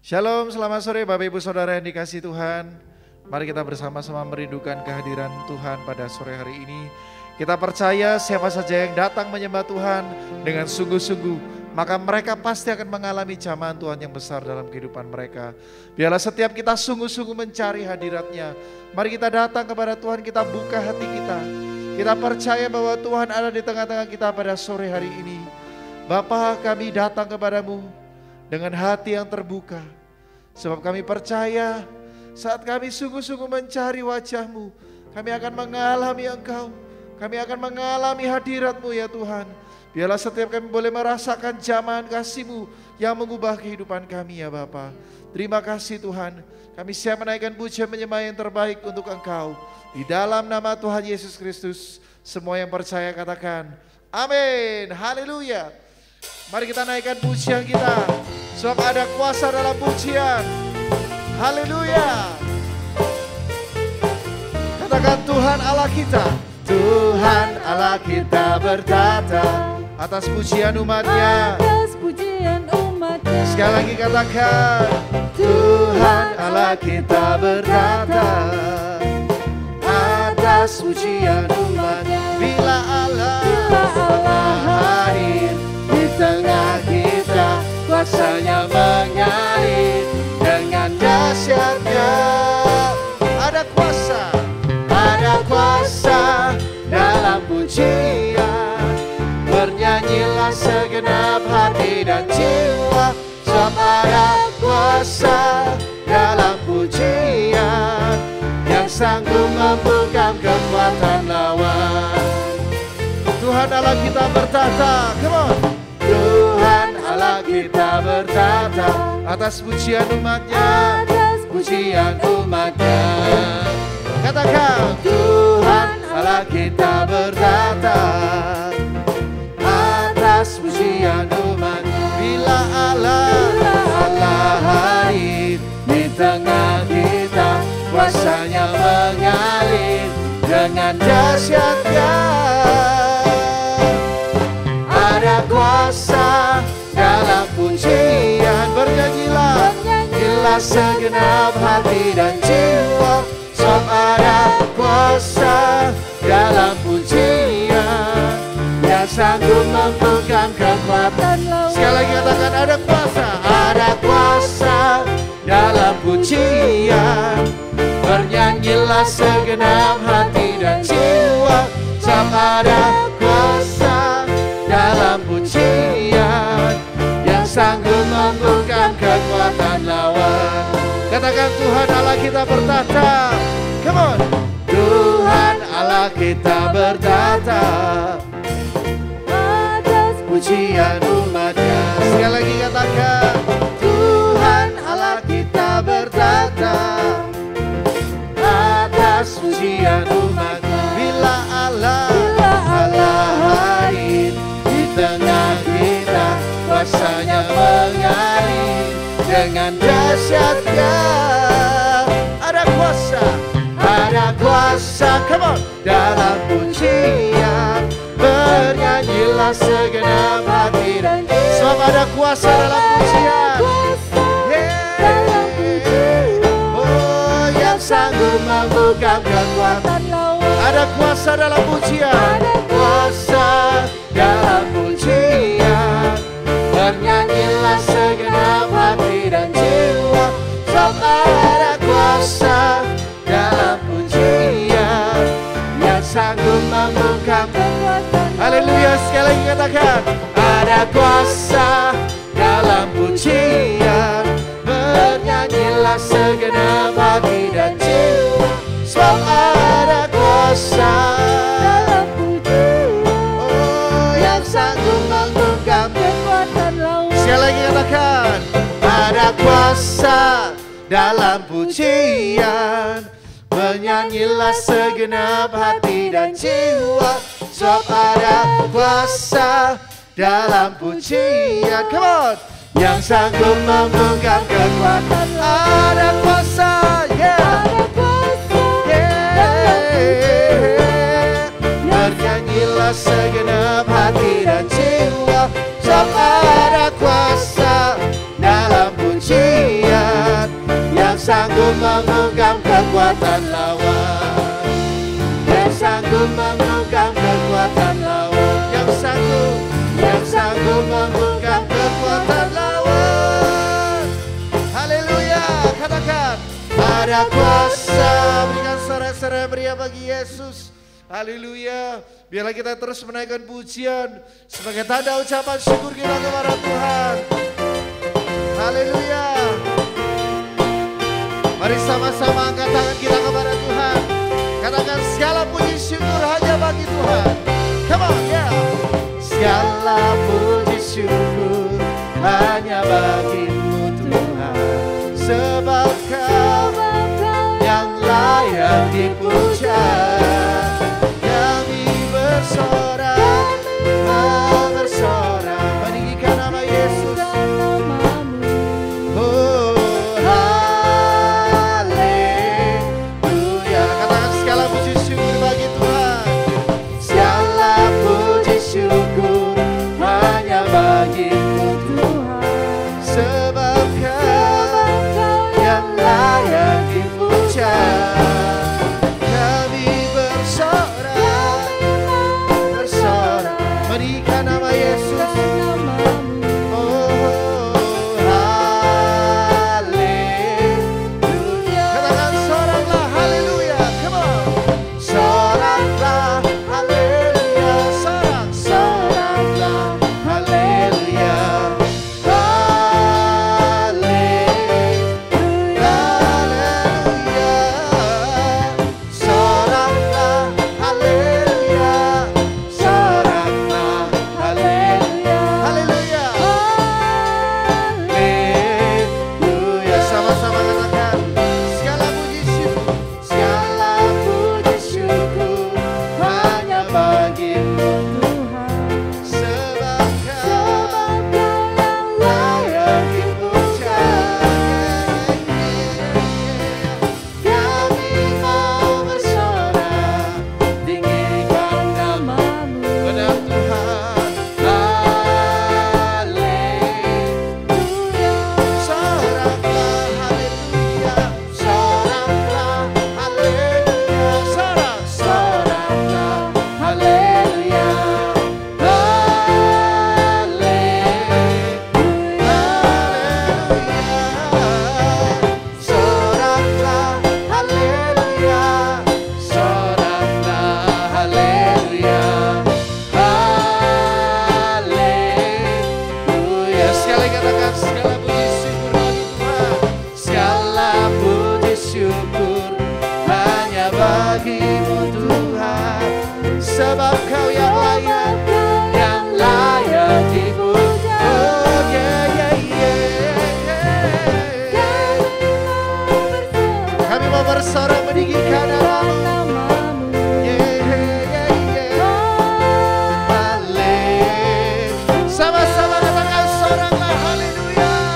Shalom, selamat sore Bapak Ibu Saudara yang dikasihi Tuhan. Mari kita bersama-sama merindukan kehadiran Tuhan pada sore hari ini. Kita percaya siapa saja yang datang menyembah Tuhan dengan sungguh-sungguh, maka mereka pasti akan mengalami jamahan Tuhan yang besar dalam kehidupan mereka. Biarlah setiap kita sungguh-sungguh mencari hadirat-Nya. Mari kita datang kepada Tuhan, kita buka hati kita. Kita percaya bahwa Tuhan ada di tengah-tengah kita pada sore hari ini. Bapa, kami datang kepadamu dengan hati yang terbuka. Sebab kami percaya saat kami sungguh-sungguh mencari wajah-Mu, kami akan mengalami Engkau. Kami akan mengalami hadirat-Mu ya Tuhan. Biarlah setiap kami boleh merasakan jamahan kasih-Mu yang mengubah kehidupan kami ya Bapa. Terima kasih Tuhan. Kami siap menaikkan pujian menyembah yang terbaik untuk Engkau. Di dalam nama Tuhan Yesus Kristus, semua yang percaya katakan amin. Haleluya. Mari kita naikkan pujian kita, sebab ada kuasa dalam pujian. Haleluya. Katakan Tuhan Allah kita. Tuhan Allah kita bertata atas pujian umat-Nya. Atas pujian umat-Nya. Sekali lagi katakan Tuhan Allah kita bertata atas pujian umat-Nya. Bila Allah hadir di tengah kita, kuasa-Nya mengalir dengan dahsyat-Nya. Ada kuasa dalam pujian. Bernyanyilah segenap hati dan jiwa, sebab ada kuasa dalam pujian yang sanggup membungkam kekuatan lawan. Tuhan Allah kita bertata, come on. Tuhan Allah kita bertata atas pujian umat-Nya. Atas Pujian umat-Nya. Katakan Tuhan Allah kita bertata atas pujian umat. Bila Allah hadir di tengah kita, kuasa-Nya mengalir dengan dahsyat-Nya. Ada kuasa dalam pujian. Bernyanyilah segenap hati dan jiwa, sebab ada kuasa dalam pujian yang sanggup membungkam kekuatan lawan. Sekali lagi katakan ada kuasa dalam pujian. Bernyanyilah segenap hati dan jiwa, sebab ada kuasa dalam pujian yang sanggup membungkam kekuatan lawan. Katakan Tuhan Allah kita bertata. Come on. Tuhan Allah kita bertata atas pujian umat-Nya. Sekali lagi katakan Tuhan Allah kita bertata atas pujian umat-Nya. Bila Allah hadir di tengah kita, kuasa-Nya mengalir dengan dahsyat-Nya. Ada kuasa, come on, dalam pujian. Bernyanyilah segenap hati dan sebab ada kuasa dalam pujian. Oh, yang sanggup membungkam kekuatan lawan. Ada kuasa dalam pujian. Kuasa dalam pujian. Bernyanyilah segenap hati dan jiwa, sebab ada kuasa dalam pujian yang sanggup membungkam kekuatan. Haleluya, sekali lagi katakan ada kuasa dalam pujian. Bernyanyilah segenap hati dan jiwa, sebab ada kuasa dalam pujian. Oh, yang sanggup membungkam kekuatan lawan. Sekali lagi katakan ada kuasa dalam pujian. Bernyanyilah segenap hati dan jiwa, sebab ada kuasa dalam pujian. Come on. Yang sanggup membungkam kekuatan. Ada kuasa, yeah. Bernyanyilah segenap hati dan jiwa, sebab ada kuasa dalam pujian. kekuatan lawan, yang sanggup membungkam kekuatan lawan, yang sanggup membungkam kekuatan lawan. Haleluya, katakan ada kuasa. Berikan sorak-sorai meriah bagi Yesus. Haleluya. Biarlah kita terus menaikkan pujian sebagai tanda ucapan syukur kita kepada Tuhan. Haleluya. Mari sama-sama angkat tangan kita kepada Tuhan. Katakan segala puji syukur hanya bagi Tuhan. Come on, yeah. Segala puji syukur hanya bagimu Tuhan. Sebab Kau yang layak dipuja. Kami bersorak, bersorak meninggikan nama Yesus. Oh, haleluya. Katakan segala puji syukur bagi Tuhan. Segala puji syukur hanya bagimu Tuhan. Sebab Kau yang layak dipuja. Kami bersorak, bersorak meninggikan nama Yesus. Oh, haleluya. Katakan soraklah haleluya. Come on. Soraklah haleluya. Soraklah haleluya. Haleluya. Soraklah haleluya. Soraklah haleluya. Haleluya. Haleluya. Sama-sama katakan segala puji syukur, segala puji syukur hanya bagimu Tuhan. Sebab Kau yang layak dipuja. Kami mau bersorak, tinggikan nama-Mu. Benar Tuhan. Haleluya. Soraklah haleluya. Soraklah haleluya. Soraklah haleluya. Soraklah haleluya. Soraklah haleluya. Haleluya. Sekali katakan segala puji syukur bagi Tuhan. Segala puji syukur hanya bagimu Tuhan. Sebab Kau yang layak dipuja. Oh yeah, yeah, yeah. Kami mau bersorak meninggikan nama-Mu. Yeah, yeah, yeah. Haleluya. Sama-sama katakan soraklah haleluya.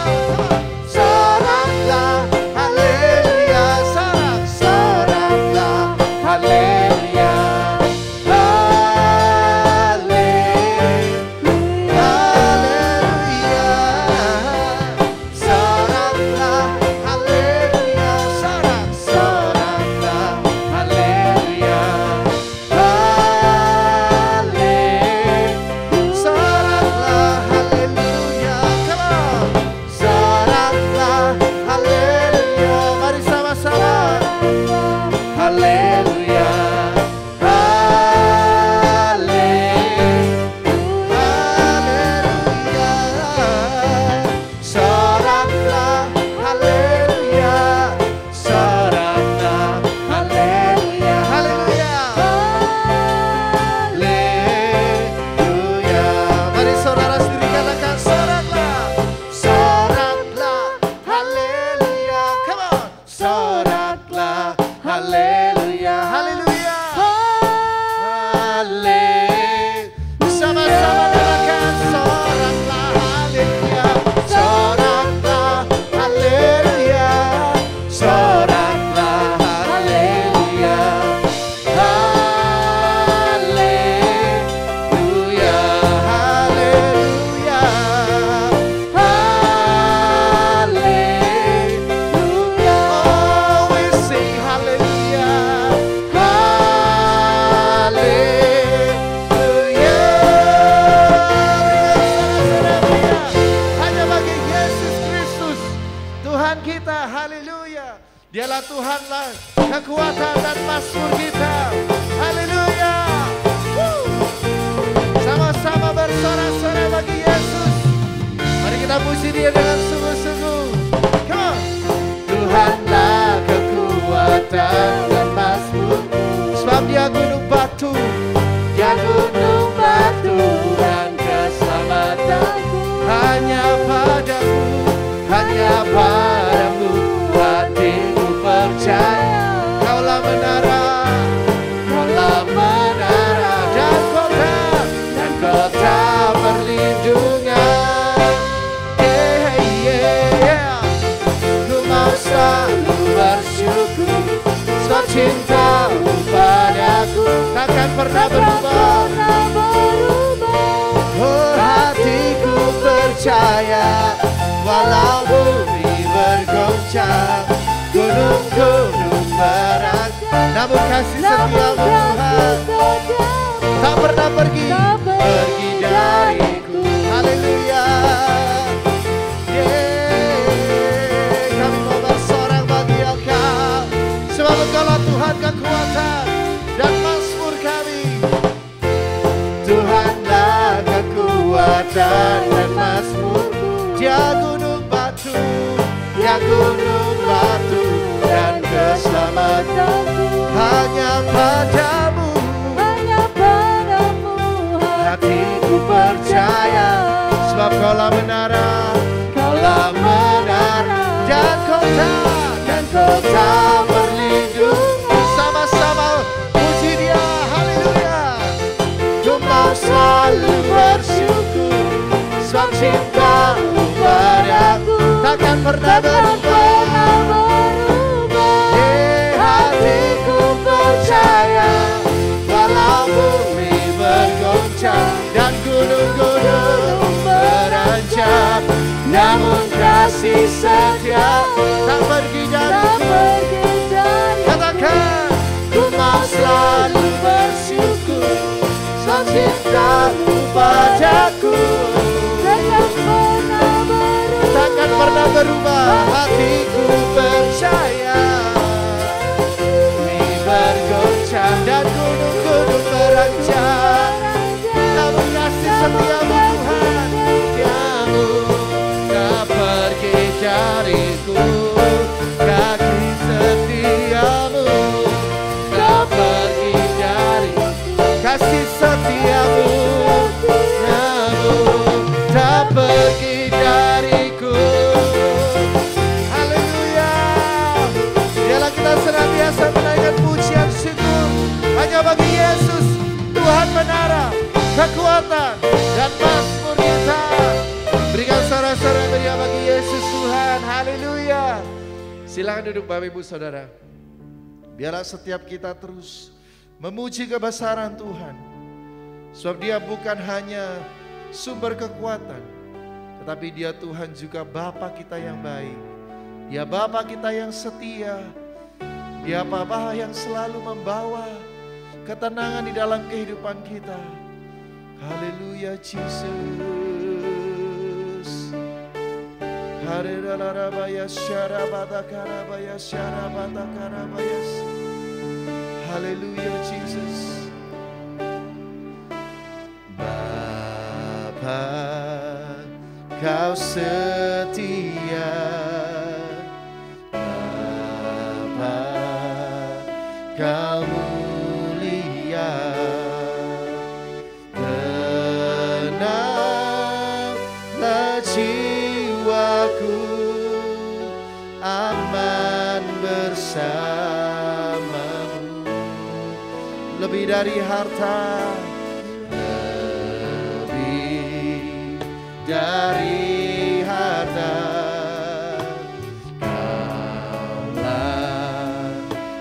Dialah Tuhanlah kekuatan dan mazmur kita. Haleluya. Sama-sama bersorak-sorai bagi Yesus. Mari kita puji Dia dengan sungguh-sungguh. Come on. Tuhanlah kekuatan dan mazmur. Sebab Dia gunung batu, Dia gunung batu dan keselamatanku. Hanya padamu, hanya padamu hatiku percaya. Kaulah menara, kaulah menara dan kota perlindungan. Yeah, yeah. Ku mau selalu bersyukur, sebab cintamu padaku takkan pernah berubah. Oh, hatiku percaya, walau bumi bergoncang, gunung-gunung berangsang, namun kasih setiamu Tuhan tak pernah pergi dariku. Haleluya. Yeah, kami mau bersorak bagi Engkau, sebab Engkaulah Tuhan kekuatan dan mazmur kami. Tuhanlah kekuatan dan mazmurku. Dia gunung batu, Dia gunung batu dan keselamatanku. Hanya padamu, hatiku percaya, sebab Kaulah menara, Kaulah menara dan kota berlindung. Sama-sama puji Dia, haleluya. Ku mau selalu bersyukur, sebab cintamu padaku takkan pernah berubah. Hatiku percaya, walau bumi bergoncang dan gunung-gunung berancam, namun kasih setia tak pergi dariku. Katakan, ku mau selalu bersyukur, sebab cintamu padaku takkan pernah berubah. Hatiku percaya, bumi bergoncang dan gunung-gunung berancam, namun kasih setiamu Tuhan, setiamu tak pergi dariku. Kasih setiamu tak pergi dariku. Kasih setiamu, namun tak pergi dariku. Haleluya. Biarlah kita senantiasa menaikkan pujian syukur hanya bagi Yesus, Tuhan menara, kekuatan dan mazmur kita. Berikan sorak-sorai meriah bagi Yesus Tuhan. Haleluya. Silakan duduk Bapak Ibu Saudara. Biarlah setiap kita terus memuji kebesaran Tuhan, sebab Dia bukan hanya sumber kekuatan, tetapi Dia Tuhan juga Bapa kita yang baik. Dia Bapa kita yang setia. Dia Bapa yang selalu membawa ketenangan di dalam kehidupan kita. Haleluya Jesus. Haleluya Jesus. Bapa, Kau setia. Bapa, Kau mulia. Tenanglah jiwaku, aman bersamamu. Lebih dari harta, lebih dari harta, Kaulah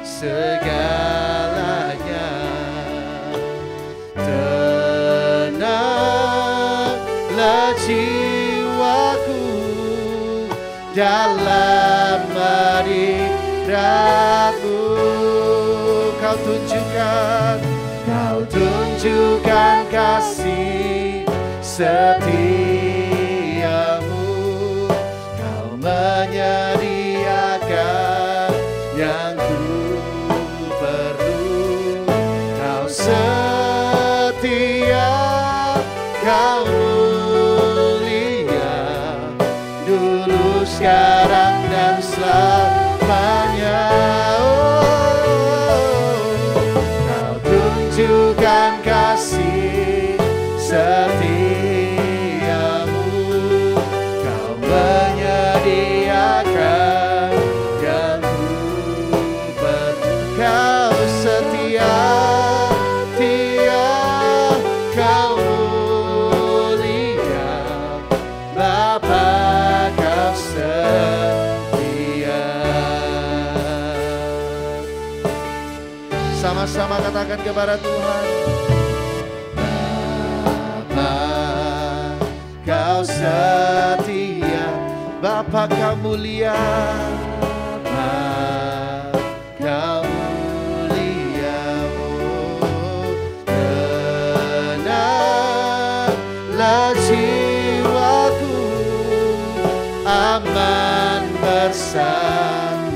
segalanya. Tenanglah jiwaku dalam hadirat-Mu. Kau tunjukkan kasih setiamu. Kau menyediakan dulu, sekarang, dan selamanya. Kau tunjukkan kasih setiamu, Kau menyediakan yang ku perlu. Kau setia, Kau mulia, Bapa, Kau setia. Sama-sama katakan kepada Tuhan, Bapa, Kau setia, Bapa, Kau mulia, Bapa, Kau mulia. Oh, tenanglah jiwaku, aman bersamamu.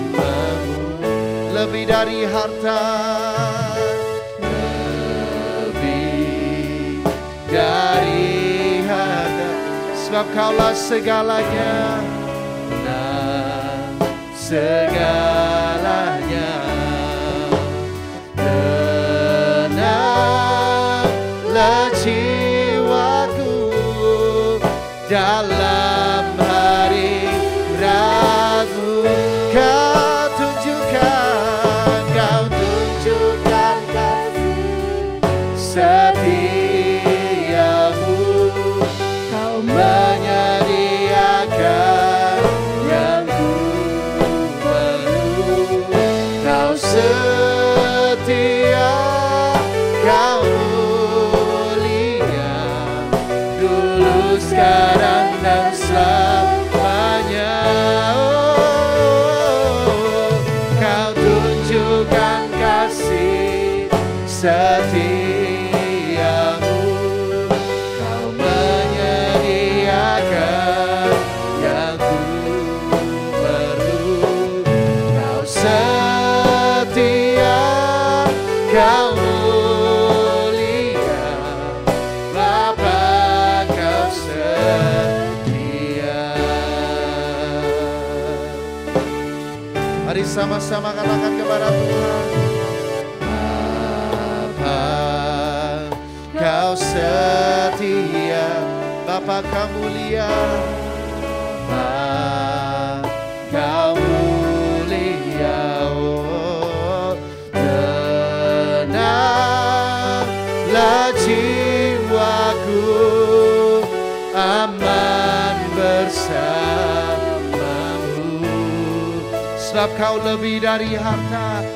Lebih dari harta, lebih dari harta, sebab Kaulah segalanya, nah, segalanya. Tenanglah jiwaku dalam hari ragu. Kau tunjukkan kasih setiamu, Kau menyediakan yang ku perlu. Kau setia, Kau mulia, dulu, sekarang, dan selamanya. Oh, Kau tunjukkan kasih setiamu, Kau menyediakan yang ku perlu. Kau setia, Kau mulia, Bapa, Kau setia. Mari sama-sama katakan kepada Tuhan, Bapa, Kau setia, Bapa, Kau mulia, Bapa, Kau mulia. Oh, tenanglah jiwaku, aman bersamamu, sebab Kau lebih dari harta,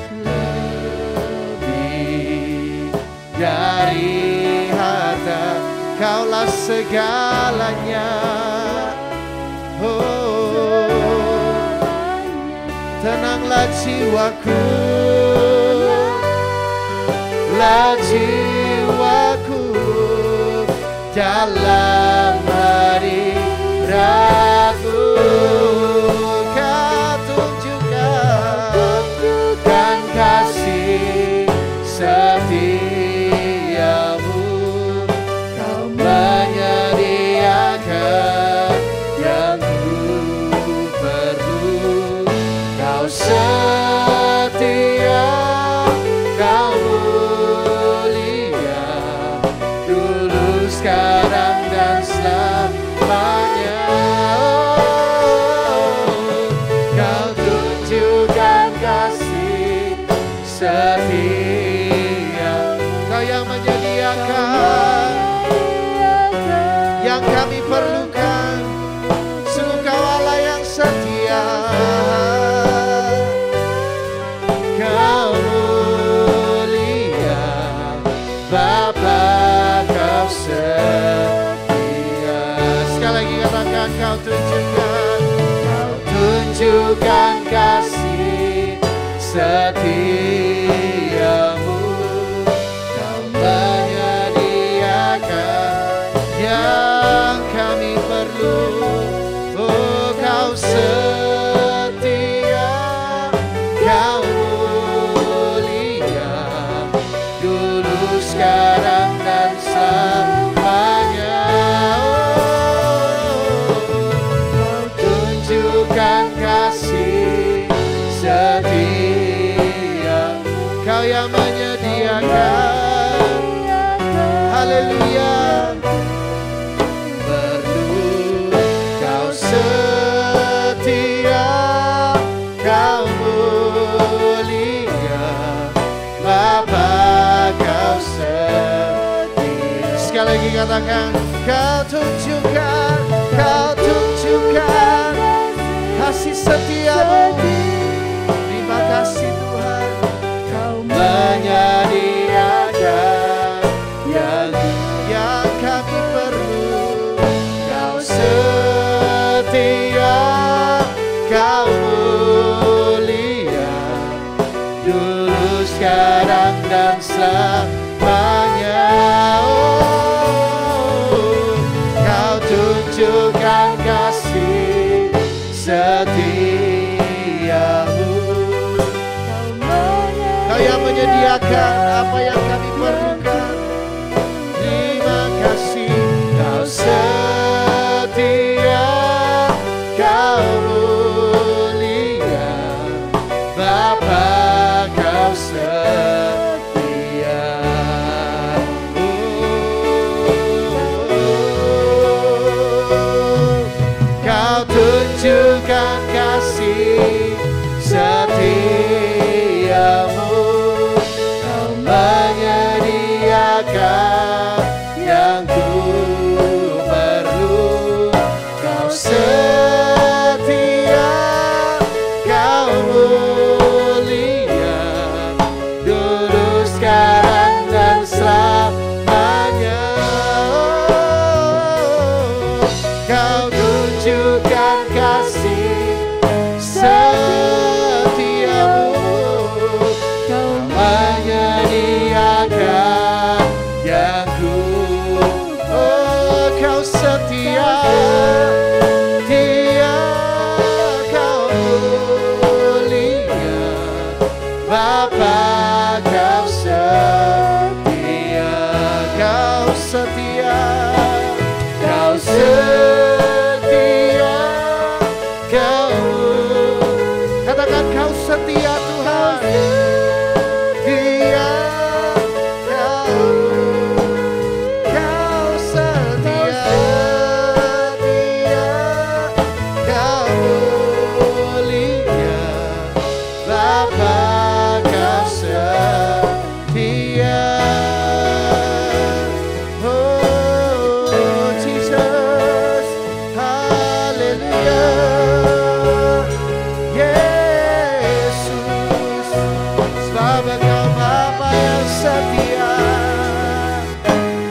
lebih dari harta, Kaulah segalanya. Oh, tenanglah jiwaku, dalam hari ragu. Kau tunjukkan kasih setiamu, Kau menyediakan yang ku perlu. Kau setia, Kau mulia, dulu, sekarang, dan selamanya. Oh, Kau tunjukkan kasih setia, Kau yang menyediakan yang kami perlukan. Sungguh Kau Allah yang setia, Kau mulia, Bapa, Kau setia. Sekali lagi katakan, Kau tunjukkan kasih setiamu, Kau menyediakan yang kami perlu. Oh, Kau setia, Kau mulia, dulu, sekarang, dan selamanya. Oh, Kau lagi katakan, Kau tunjukkan kasih setiamu. Terima kasih Tuhan, Kau menyediakan yang kami perlu. Kau setia, Kau mulia, dulu sekarang dan selamanya. Oh, Kau tunjukkan kasih setiamu. Kau yang menyediakan apa yang kami perlukan. Terima kasih, Kau setia, Kau mulia, Bapa Kau setia. Kau tunjukkan kasih setiamu. Kau menyediakan yang ku perlu. Kau setia, Kau mulia, dulu sekarang dan selamanya. Kau tunjukkan kasih setiamu. Kau menyediakan yang ku. Oh, Kau setia, Kau mulia, Bapa Kau setia, Kau setia, Kau setia, Kau. Katakan, Kau setia Tuhan. Setia, Kau setia, Kau mulia, Bapa Kau setia. Oh Jesus, hallelujah. Yesus, sebab Engkau Bapa yang setia.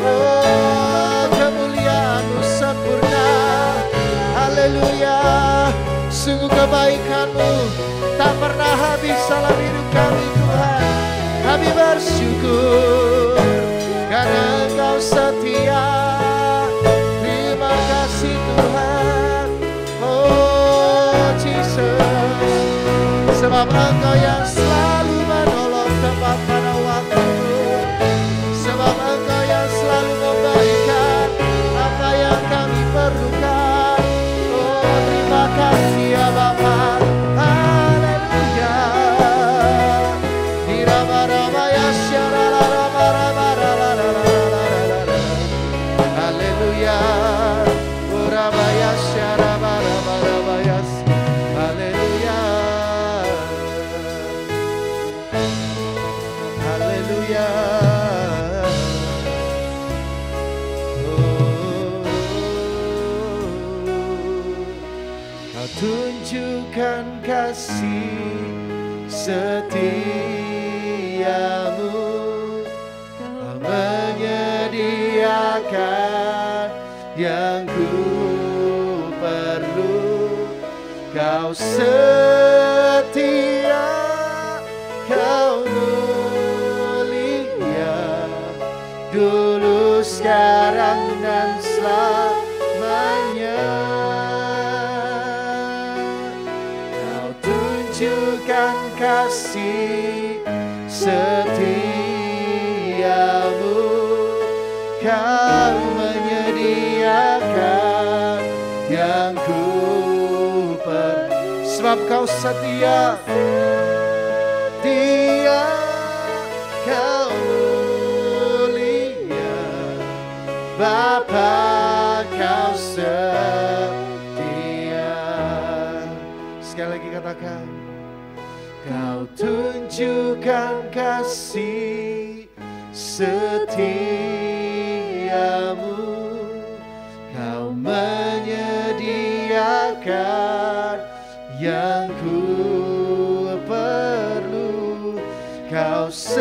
Oh, kemuliaan-Mu sempurna. Haleluya. Sungguh kebaikan-Mu tak pernah habis dalam hidup kami Tuhan. Kami bersyukur karena Engkau setia. Terima kasih Tuhan. Oh Jesus, sebab Engkau yang selalu menolong tepat pada waktu-Mu. Sebab Engkau yang selalu memberikan apa yang kami perlukan. Oh, terima kasih ya Bapa. Haleluya. Dirama-ramaya syarala-rama-rama-rama-rama-rama-rama. Haleluya. Uramaya syarama-rama-ramaya. Haleluya. Haleluya. Kau tunjukkan kasih setiamu. Kau menyediakan yang ku perlu. Kau setia, Kau mulia, dulu sekarang dan selamanya. Kau tunjukkan kasih setiamu. Kau menyediakan yang ku perlu. Sebab Kau setia, Dia Kau mulia, Bapa Kau setia. Sekali lagi katakan, Kau tunjukkan kasih setiamu. yang ku perlu. Kau setia,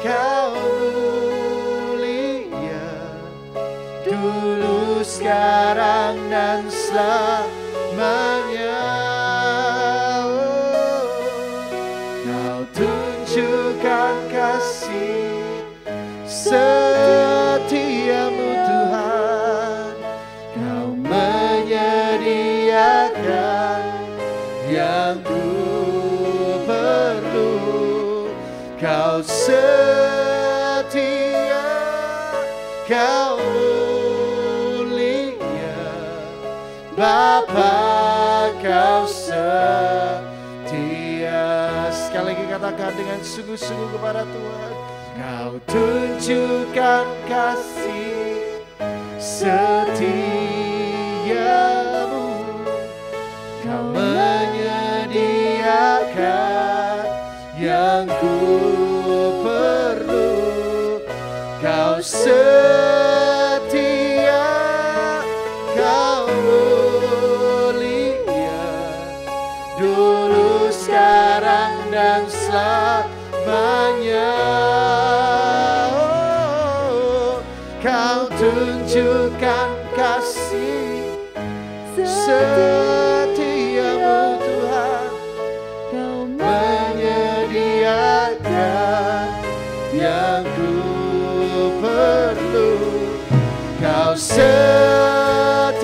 Kau mulia, dulu, sekarang, dan selamanya. Kau tunjukkan kasih setiamu Tuhan. Kau menyediakan yang ku perlu. Kau setia, Kau mulia, Bapa, Kau setia. Sekali lagi katakan dengan sungguh-sungguh kepada Tuhan. Kau tunjukkan kasih setiamu. Kau menyediakan yang ku perlu. Kau setia, Kau mulia, dulu, sekarang, dan selamanya. Kau tunjukkan kasih setiamu Tuhan. Kau menyediakan yang ku perlu. Kau setia,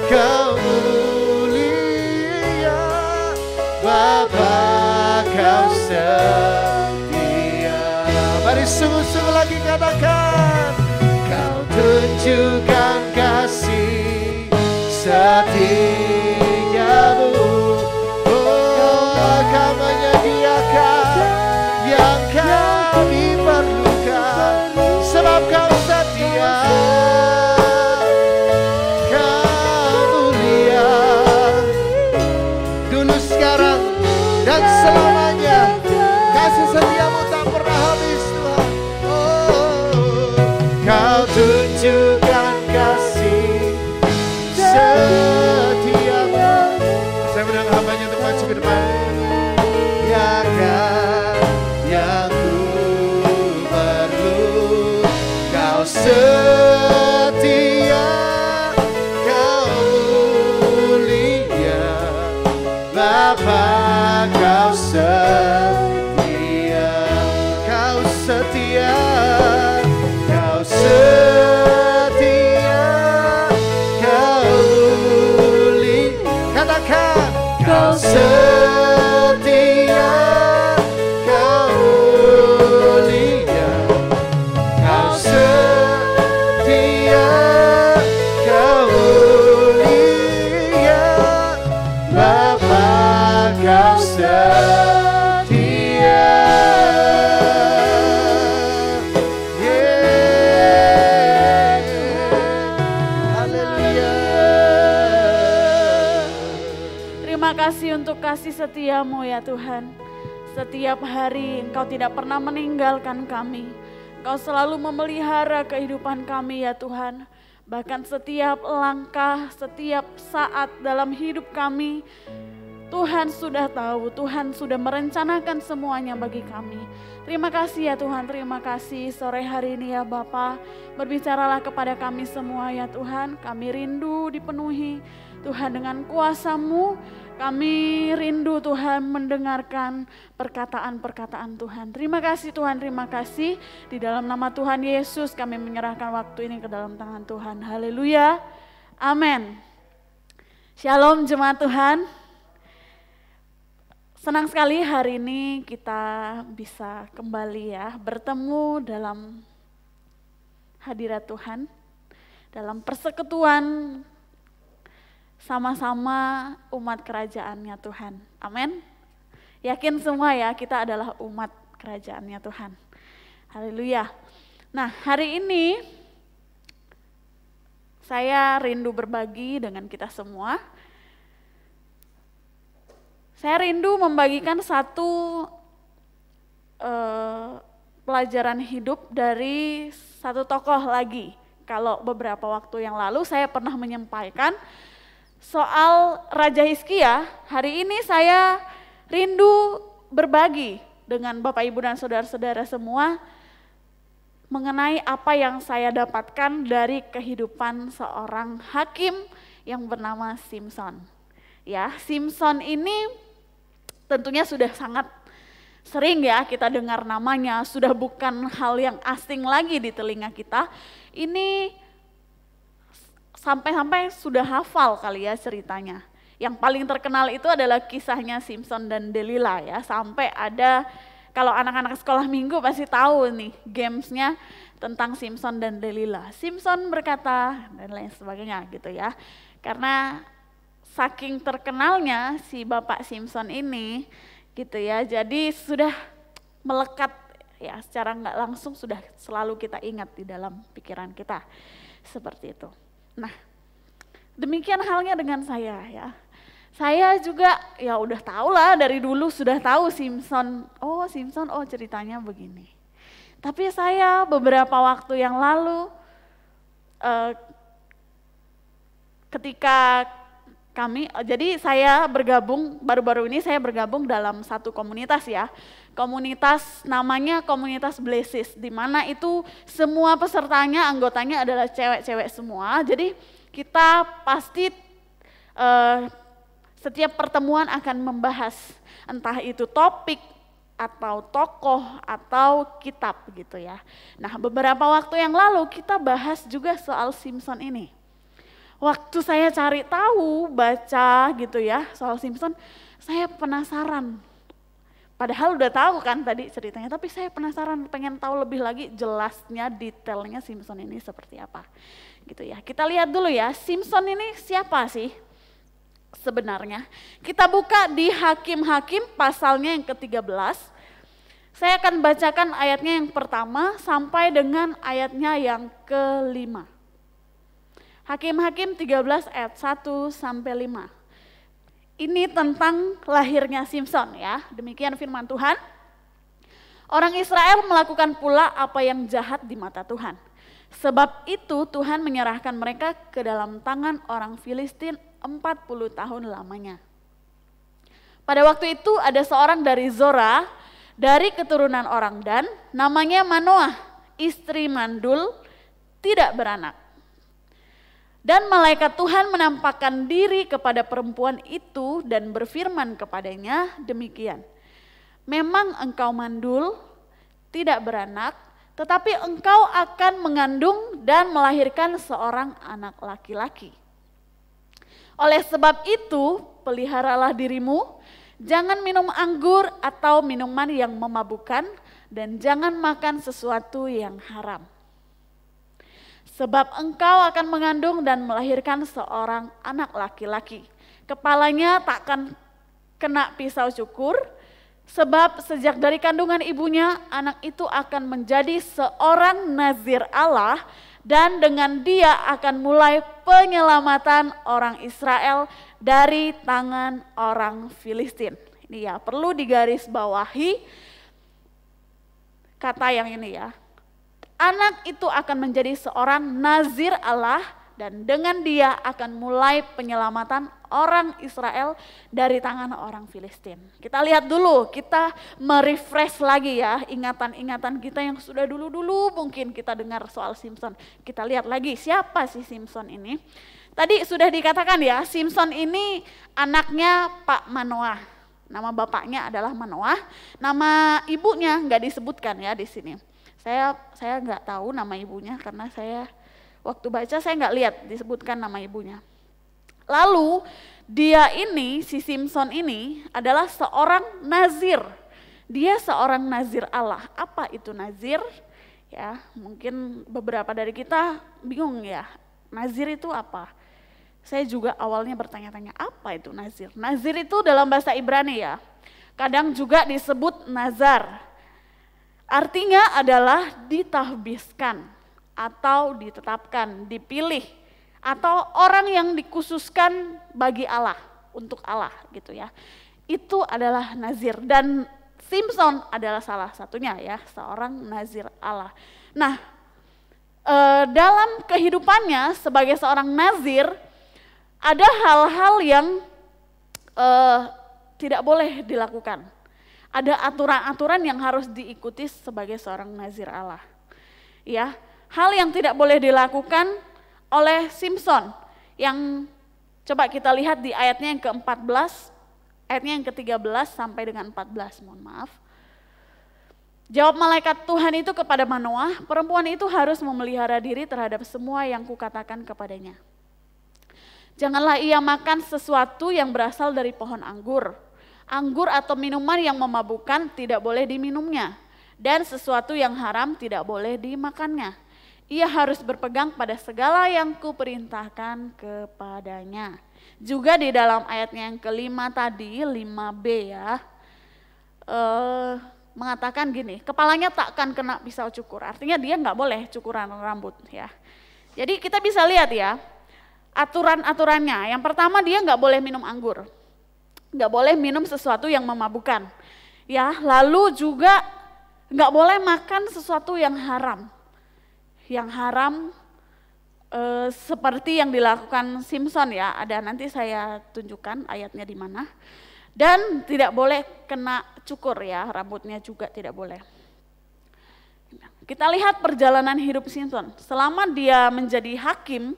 Kau mulia, Bapa, Kau setia. Mari sungguh-sungguh lagi katakan. Kau tunjukkan kasih setiamu. Oh, Kau menyediakan yang kami perlukan, sebab Kau setia, Kau mulia, dulu, sekarang, dan selamanya. Kasih setiamu tak pernah habis Tuhan. Oh, Kau tunjukkan kasih setiamu. Saya undang hambanya untuk maju ke depan. Ya kan, yang ku perlu. Kau setia, Kau mulia, Bapa, Kau setia. Kau setia, Kau setia, Kau mulia. Katakan, Kau setia, Kau mulia, Kau setia, Kau mulia, Bapa, Kau setia. Terima kasih untuk kasih setiamu ya Tuhan. Setiap hari Engkau tidak pernah meninggalkan kami. Engkau selalu memelihara kehidupan kami ya Tuhan. Bahkan setiap langkah, setiap saat dalam hidup kami, Tuhan sudah tahu, Tuhan sudah merencanakan semuanya bagi kami. Terima kasih ya Tuhan, terima kasih sore hari ini ya Bapa. Berbicaralah kepada kami semua ya Tuhan, kami rindu dipenuhi Tuhan dengan kuasa-Mu. Kami rindu Tuhan mendengarkan perkataan-perkataan Tuhan. Terima kasih Tuhan, terima kasih. Di dalam nama Tuhan Yesus kami menyerahkan waktu ini ke dalam tangan Tuhan. Haleluya, amin. Shalom jemaat Tuhan. Senang sekali hari ini kita bisa kembali ya bertemu dalam hadirat Tuhan. Dalam persekutuan sama-sama umat kerajaannya Tuhan. Amin. Yakin semua ya kita adalah umat kerajaannya Tuhan. Haleluya. Nah hari ini saya rindu berbagi dengan kita semua. Saya rindu membagikan satu pelajaran hidup dari satu tokoh lagi. kalau beberapa waktu yang lalu saya pernah menyampaikan soal Raja Hizkia. Hari ini saya rindu berbagi dengan Bapak Ibu dan saudara-saudara semua mengenai apa yang saya dapatkan dari kehidupan seorang hakim yang bernama Simson. Ya, Simson ini tentunya sudah sangat sering ya kita dengar namanya, sudah bukan hal yang asing lagi di telinga kita. Ini sampai-sampai sudah hafal kali ya ceritanya. Yang paling terkenal itu adalah kisahnya Simson dan Delila ya, sampai ada, kalau anak-anak sekolah minggu pasti tahu nih gamesnya tentang Simson dan Delila. Simson berkata dan lain sebagainya gitu ya. Karena saking terkenalnya si Bapak Simson ini gitu ya, jadi sudah melekat ya, secara nggak langsung sudah selalu kita ingat di dalam pikiran kita seperti itu. Nah, demikian halnya dengan saya ya. Saya juga ya udah tahu lah, dari dulu sudah tahu Simson, oh ceritanya begini. Tapi saya beberapa waktu yang lalu ketika jadi saya bergabung, baru-baru ini saya bergabung dalam satu komunitas ya. Komunitas namanya Komunitas Blesses, di mana itu semua pesertanya, anggotanya adalah cewek-cewek semua. Jadi kita pasti setiap pertemuan akan membahas entah itu topik atau tokoh atau kitab gitu ya. Nah, beberapa waktu yang lalu kita bahas juga soal Simson ini. Waktu saya cari tahu, baca gitu ya soal Simson, saya penasaran. Padahal udah tahu kan tadi ceritanya, tapi saya penasaran, pengen tahu lebih lagi jelasnya, detailnya Simson ini seperti apa. Gitu ya. Kita lihat dulu ya, Simson ini siapa sih sebenarnya? Kita buka di Hakim-Hakim pasalnya yang ke-13. Saya akan bacakan ayatnya yang pertama sampai dengan ayatnya yang ke-5. Hakim-Hakim 13 ayat 1 sampai 5. Ini tentang lahirnya Simson ya. Demikian firman Tuhan. Orang Israel melakukan pula apa yang jahat di mata Tuhan. Sebab itu Tuhan menyerahkan mereka ke dalam tangan orang Filistin 40 tahun lamanya. Pada waktu itu ada seorang dari Zora, dari keturunan orang Dan, namanya Manoah, istri mandul, tidak beranak. Dan malaikat Tuhan menampakkan diri kepada perempuan itu dan berfirman kepadanya demikian. Memang engkau mandul, tidak beranak, tetapi engkau akan mengandung dan melahirkan seorang anak laki-laki. Oleh sebab itu, peliharalah dirimu, jangan minum anggur atau minuman yang memabukkan, dan jangan makan sesuatu yang haram. Sebab engkau akan mengandung dan melahirkan seorang anak laki-laki. Kepalanya takkan kena pisau cukur, sebab sejak dari kandungan ibunya anak itu akan menjadi seorang nazir Allah, dan dengan dia akan mulai penyelamatan orang Israel dari tangan orang Filistin. Ini ya, perlu digarisbawahi kata yang ini ya. Anak itu akan menjadi seorang nazir Allah, dan dengan dia akan mulai penyelamatan orang Israel dari tangan orang Filistin. Kita lihat dulu, kita merefresh lagi ya ingatan-ingatan kita yang sudah dulu-dulu mungkin kita dengar soal Simson. Kita lihat lagi siapa sih Simson ini. Tadi sudah dikatakan ya, Simson ini anaknya Pak Manoah. Nama bapaknya adalah Manoah, nama ibunya nggak disebutkan ya di sini. Saya nggak tahu nama ibunya karena saya waktu baca saya nggak lihat disebutkan nama ibunya. Lalu dia ini, si Simson ini adalah seorang nazir. Dia seorang nazir Allah. Apa itu nazir? Ya, mungkin beberapa dari kita bingung ya. Nazir itu apa? Saya juga awalnya bertanya-tanya, apa itu nazir? Nazir itu dalam bahasa Ibrani ya. Kadang juga disebut nazar. Artinya adalah ditahbiskan atau ditetapkan, dipilih, atau orang yang dikhususkan bagi Allah, untuk Allah gitu ya. Itu adalah nazir, dan Simson adalah salah satunya ya, seorang nazir Allah. Nah, dalam kehidupannya sebagai seorang nazir, ada hal-hal yang tidak boleh dilakukan. Ada aturan-aturan yang harus diikuti sebagai seorang nazir Allah. Ya, hal yang tidak boleh dilakukan oleh Simson yang coba kita lihat di ayatnya yang ke-14, ayatnya yang ke-13 sampai dengan 14, mohon maaf. Jawab malaikat Tuhan itu kepada Manoah, perempuan itu harus memelihara diri terhadap semua yang kukatakan kepadanya. Janganlah ia makan sesuatu yang berasal dari pohon anggur. Anggur atau minuman yang memabukkan tidak boleh diminumnya. Dan sesuatu yang haram tidak boleh dimakannya. Ia harus berpegang pada segala yang kuperintahkan kepadanya. Juga di dalam ayatnya yang kelima tadi, 5b ya, mengatakan gini, kepalanya takkan kena pisau cukur. Artinya dia nggak boleh cukuran rambut ya. Jadi kita bisa lihat ya, aturan-aturannya. Yang pertama dia nggak boleh minum anggur. Nggak boleh minum sesuatu yang memabukkan. Ya, lalu juga nggak boleh makan sesuatu yang haram. Yang haram seperti yang dilakukan Simson ya, ada nanti saya tunjukkan ayatnya di mana. Dan tidak boleh kena cukur ya, rambutnya juga tidak boleh. Kita lihat perjalanan hidup Simson. Selama dia menjadi hakim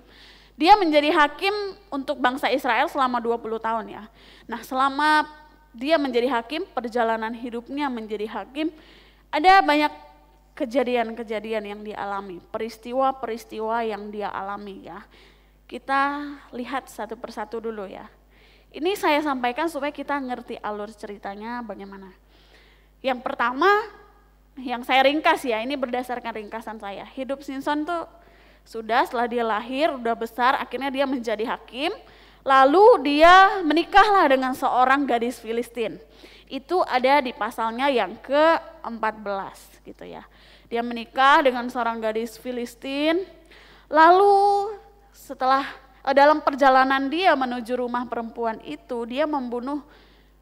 untuk bangsa Israel selama 20 tahun ya. Nah, selama dia menjadi hakim, perjalanan hidupnya menjadi hakim, ada banyak kejadian-kejadian yang dialami, peristiwa-peristiwa yang dia alami ya. Kita lihat satu persatu dulu ya. Ini saya sampaikan supaya kita ngerti alur ceritanya bagaimana. Yang pertama, yang saya ringkas ya, ini berdasarkan ringkasan saya. Hidup Simson tuh setelah dia lahir, udah besar, akhirnya dia menjadi hakim. Lalu dia menikahlah dengan seorang gadis Filistin. Itu ada di pasalnya yang ke-14 gitu ya. Dia menikah dengan seorang gadis Filistin. Lalu setelah dalam perjalanan dia menuju rumah perempuan itu, dia membunuh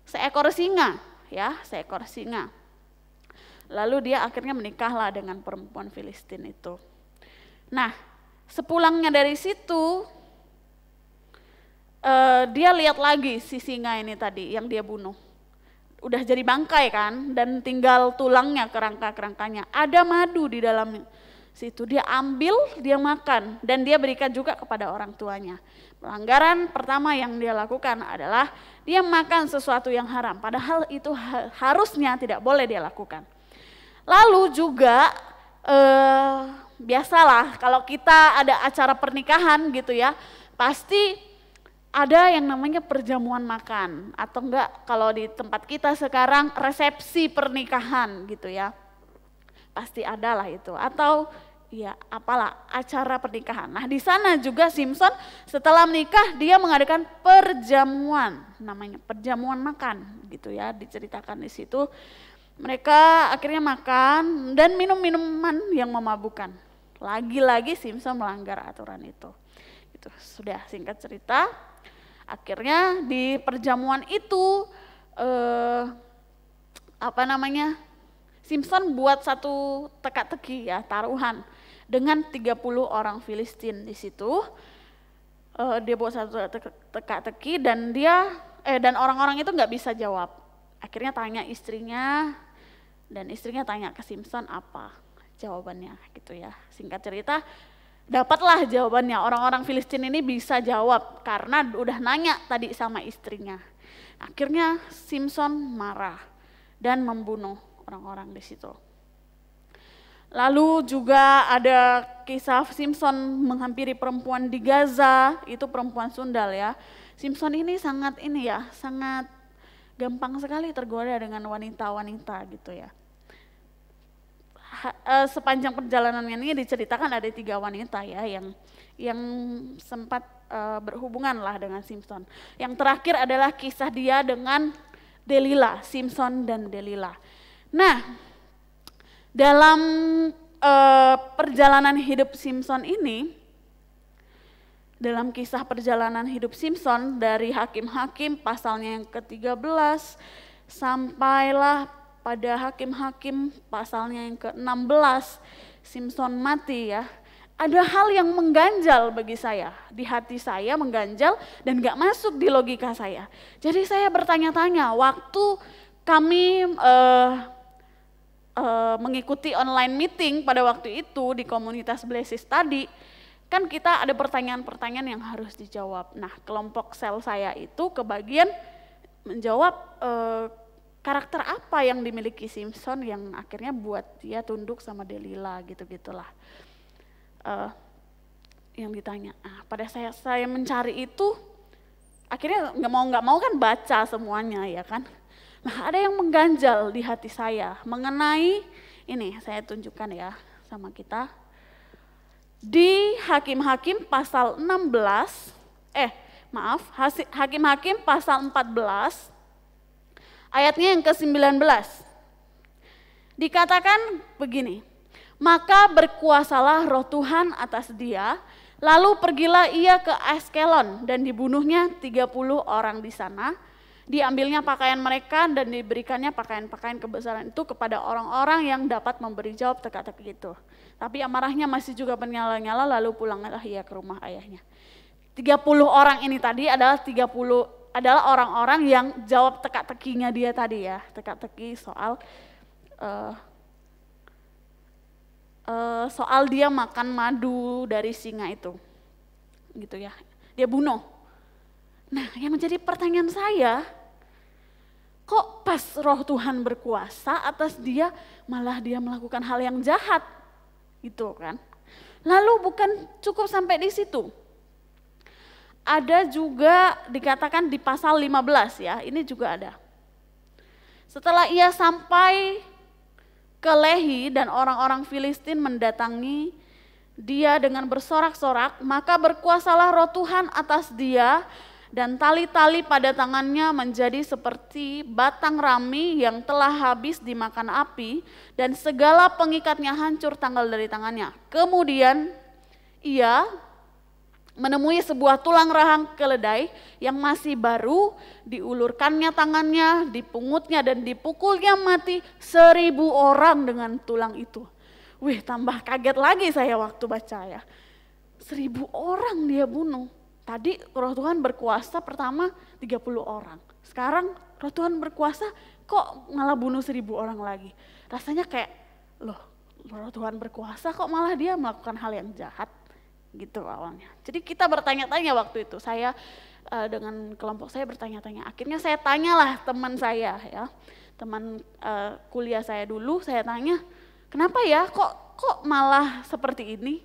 seekor singa, ya, seekor singa. Lalu dia akhirnya menikahlah dengan perempuan Filistin itu. Nah, sepulangnya dari situ, dia lihat lagi si singa ini tadi yang dia bunuh. Udah jadi bangkai kan, dan tinggal tulangnya, kerangka-kerangkanya. Ada madu di dalam situ, dia ambil, dia makan, dan dia berikan juga kepada orang tuanya. Pelanggaran pertama yang dia lakukan adalah dia makan sesuatu yang haram, padahal itu harusnya tidak boleh dia lakukan. Lalu juga biasalah kalau kita ada acara pernikahan gitu ya, pasti ada yang namanya perjamuan makan, atau enggak kalau di tempat kita sekarang resepsi pernikahan gitu ya. Pasti ada lah itu, atau ya apalah acara pernikahan. Nah, di sana juga Simson setelah menikah dia mengadakan perjamuan, namanya perjamuan makan gitu ya, diceritakan di situ. Mereka akhirnya makan dan minum minuman yang memabukkan. Lagi-lagi Simson melanggar aturan itu. Itu sudah singkat cerita. Akhirnya di perjamuan itu Simson buat satu teka-teki ya, taruhan dengan 30 orang Filistin di situ. Dia buat satu teka-teki dan dan orang-orang itu nggak bisa jawab. Akhirnya tanya istrinya, dan istrinya tanya ke Simson apa jawabannya gitu ya. Singkat cerita, dapatlah jawabannya. Orang-orang Filistin ini bisa jawab karena udah nanya tadi sama istrinya. Akhirnya Simson marah dan membunuh orang-orang di situ. Lalu juga ada kisah Simson menghampiri perempuan di Gaza, itu perempuan sundal ya. Simson ini sangat gampang sekali tergoda dengan wanita-wanita gitu ya. Sepanjang perjalanannya ini diceritakan ada 3 wanita ya yang sempat berhubungan lah dengan Simson. Yang terakhir adalah kisah dia dengan Delila, Simson dan Delila. Nah, dalam perjalanan hidup Simson ini, dalam kisah perjalanan hidup Simson dari Hakim-Hakim pasalnya yang ke-13 sampailah pada Hakim-Hakim pasalnya yang ke-16 Simson mati ya. ada hal yang mengganjal bagi saya, di hati saya mengganjal dan gak masuk di logika saya. Jadi saya bertanya-tanya, waktu kami mengikuti online meeting pada waktu itu di komunitas Blessed tadi, kan kita ada pertanyaan-pertanyaan yang harus dijawab. Nah, kelompok sel saya itu kebagian menjawab karakter apa yang dimiliki Simpson yang akhirnya buat dia tunduk sama Delila gitu-gitulah. Yang ditanya. Nah, pada saya mencari itu, akhirnya nggak mau kan baca semuanya ya kan. Nah, ada yang mengganjal di hati saya mengenai ini, saya tunjukkan ya sama kita. Di Hakim-Hakim pasal 16, Hakim-Hakim pasal 14, ayatnya yang ke-19. Dikatakan begini, maka berkuasalah roh Tuhan atas dia, lalu pergilah ia ke Askelon dan dibunuhnya 30 orang di sana. Diambilnya pakaian mereka dan diberikannya pakaian-pakaian kebesaran itu kepada orang-orang yang dapat memberi jawab teka-teki itu. Tapi amarahnya masih juga menyala-nyala, lalu pulanglah ia ke rumah ayahnya. 30 orang ini tadi adalah orang-orang yang jawab teka-tekinya dia tadi ya, teka-teki soal dia makan madu dari singa itu, gitu ya, dia bunuh. Nah, yang menjadi pertanyaan saya, kok pas roh Tuhan berkuasa atas dia, malah dia melakukan hal yang jahat, gitu kan. Lalu bukan cukup sampai di situ. Ada juga dikatakan di pasal 15 ya, ini juga ada. Setelah ia sampai ke Lehi dan orang-orang Filistin mendatangi dia dengan bersorak-sorak, maka berkuasalah roh Tuhan atas dia dan tali-tali pada tangannya menjadi seperti batang rami yang telah habis dimakan api dan segala pengikatnya hancur tanggal dari tangannya. Kemudian ia menemui sebuah tulang rahang keledai yang masih baru, diulurkannya tangannya, dipungutnya dan dipukulnya mati 1000 orang dengan tulang itu. Wih, tambah kaget lagi saya waktu baca ya. 1000 orang dia bunuh. Tadi roh Tuhan berkuasa pertama 30 orang. Sekarang roh Tuhan berkuasa kok malah bunuh 1000 orang lagi. Rasanya kayak, loh, roh Tuhan berkuasa kok malah dia melakukan hal yang jahat. Gitu awalnya. Jadi kita bertanya-tanya waktu itu, saya dengan kelompok saya bertanya-tanya. Akhirnya saya tanyalah teman saya ya, teman kuliah saya dulu, saya tanya, kenapa ya kok malah seperti ini?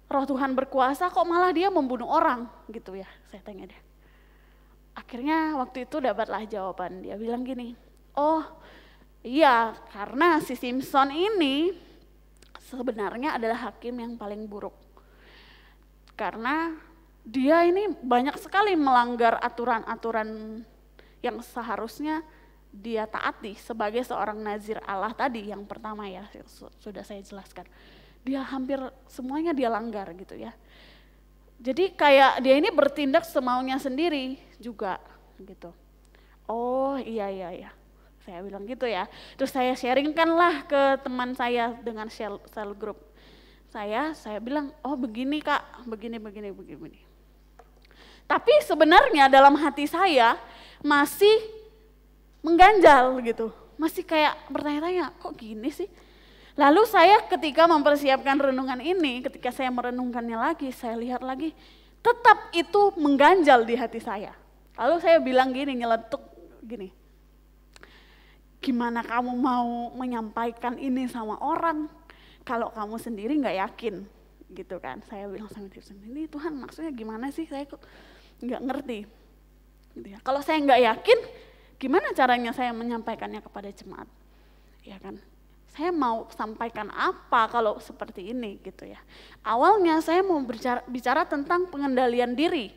Roh Tuhan berkuasa kok malah dia membunuh orang gitu ya, saya tanya dia. Akhirnya waktu itu dapatlah jawaban, dia bilang gini, oh iya karena si Simpson ini sebenarnya adalah hakim yang paling buruk. Karena dia ini banyak sekali melanggar aturan-aturan yang seharusnya dia taati sebagai seorang nazir Allah tadi yang pertama ya, sudah saya jelaskan. Dia hampir semuanya dia langgar gitu ya. Jadi kayak dia ini bertindak semaunya sendiri juga gitu. Oh iya. Saya bilang gitu ya. Terus saya sharingkanlah ke teman saya dengan cell group. Saya bilang, oh begini Kak, begini. Tapi sebenarnya dalam hati saya masih mengganjal gitu. Masih kayak bertanya-tanya, kok gini sih? Lalu saya ketika mempersiapkan renungan ini, ketika saya merenungkannya lagi, saya lihat lagi, tetap itu mengganjal di hati saya. Lalu saya bilang gini, nyeletuk gini, gimana kamu mau menyampaikan ini sama orang? Kalau kamu sendiri nggak yakin, gitu kan? Saya bilang sama diri sendiri, ini Tuhan maksudnya gimana sih? Saya kok nggak ngerti. Gitu ya. Kalau saya nggak yakin, gimana caranya saya menyampaikannya kepada jemaat? Ya kan? Saya mau sampaikan apa kalau seperti ini, gitu ya? Awalnya saya mau bicara tentang pengendalian diri,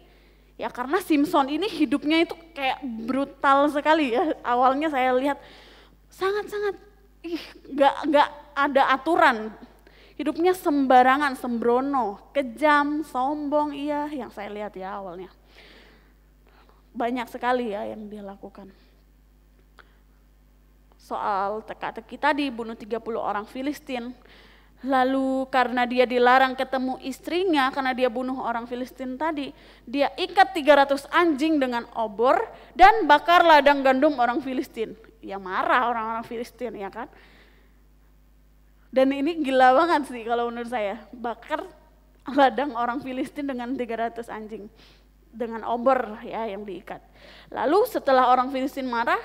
ya karena Simpson ini hidupnya itu kayak brutal sekali ya. Awalnya saya lihat sangat-sangat nggak ada aturan, hidupnya sembarangan, sembrono, kejam, sombong, iya yang saya lihat ya awalnya. Banyak sekali ya yang dia lakukan. Soal teka-teki tadi, bunuh 30 orang Filistin, Lalu karena dia dilarang ketemu istrinya karena dia bunuh orang Filistin tadi, dia ikat 300 anjing dengan obor dan bakar ladang gandum orang Filistin. Ya marah orang-orang Filistin ya kan. Dan ini gila banget sih kalau menurut saya, bakar ladang orang Filistin dengan 300 anjing dengan obor ya yang diikat. Lalu setelah orang Filistin marah,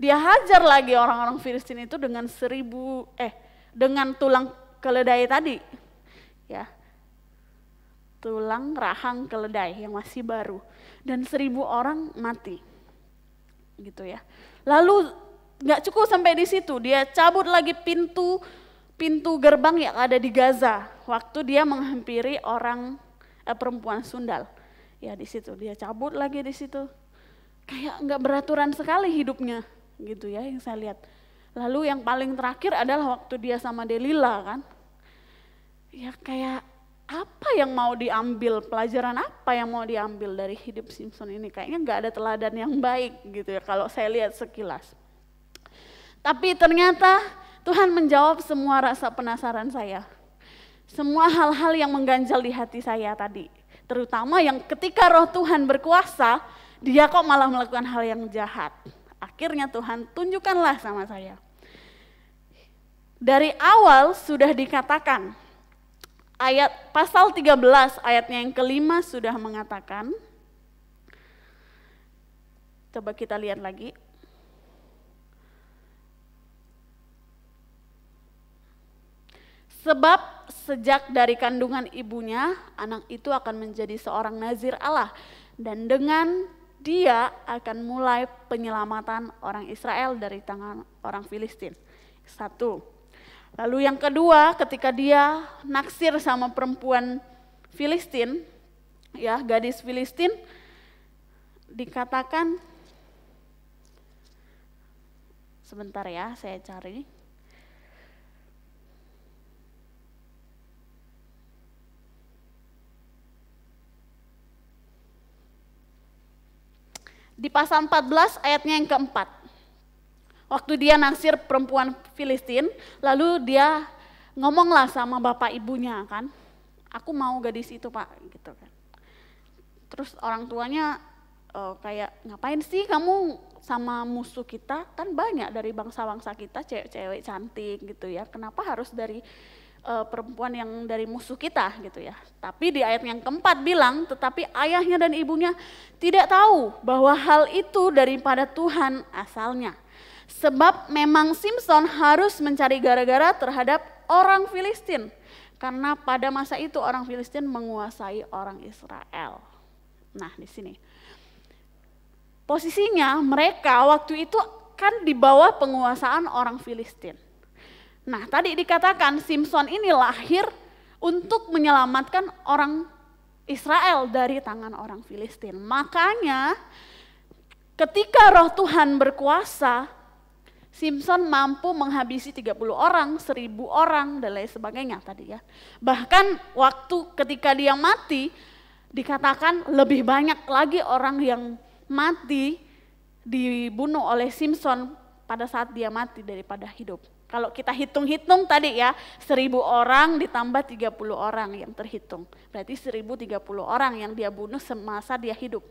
dia hajar lagi orang-orang Filistin itu dengan dengan tulang keledai tadi, ya, tulang rahang keledai yang masih baru, dan 1000 orang mati, gitu ya. Lalu nggak cukup sampai di situ, dia cabut lagi pintu gerbang yang ada di Gaza waktu dia menghampiri perempuan sundal, ya di situ dia cabut lagi di situ, kayak nggak beraturan sekali hidupnya, gitu ya yang saya lihat. Lalu yang paling terakhir adalah waktu dia sama Delila kan. Ya kayak apa yang mau diambil, pelajaran apa yang mau diambil dari hidup Samson ini. Kayaknya gak ada teladan yang baik gitu ya kalau saya lihat sekilas. Tapi ternyata Tuhan menjawab semua rasa penasaran saya. Semua hal-hal yang mengganjal di hati saya tadi. Terutama yang ketika roh Tuhan berkuasa, dia kok malah melakukan hal yang jahat. Akhirnya Tuhan tunjukkanlah sama saya. Dari awal sudah dikatakan, pasal 13 ayatnya yang kelima sudah mengatakan, coba kita lihat lagi. Sebab sejak dari kandungan ibunya, anak itu akan menjadi seorang nazir Allah, dan dengan dia akan mulai penyelamatan orang Israel dari tangan orang Filistin. 1. Lalu yang kedua, ketika dia naksir sama perempuan Filistin, ya gadis Filistin, dikatakan, sebentar ya saya cari. Di pasal 14 ayatnya yang keempat. Waktu dia naksir perempuan Filistin, lalu dia ngomonglah sama bapak ibunya kan, aku mau gadis itu pak, gitu kan. Terus orang tuanya kayak ngapain sih kamu sama musuh kita, kan banyak dari bangsa-bangsa kita cewek-cewek cantik gitu ya, kenapa harus dari perempuan yang dari musuh kita gitu ya. Tapi di ayat yang keempat bilang, tetapi ayahnya dan ibunya tidak tahu bahwa hal itu daripada Tuhan asalnya. Sebab memang Samson harus mencari gara-gara terhadap orang Filistin. Karena pada masa itu orang Filistin menguasai orang Israel. Nah di sini. Posisinya mereka waktu itu kan di bawah penguasaan orang Filistin. Nah tadi dikatakan Samson ini lahir untuk menyelamatkan orang Israel dari tangan orang Filistin. Makanya ketika roh Tuhan berkuasa, Samson mampu menghabisi 30 orang, 1000 orang, dan lain sebagainya tadi ya. Bahkan waktu ketika dia mati, dikatakan lebih banyak lagi orang yang mati dibunuh oleh Samson pada saat dia mati daripada hidup. Kalau kita hitung-hitung tadi ya, 1000 orang ditambah 30 orang yang terhitung. Berarti 1030 orang yang dia bunuh semasa dia hidup.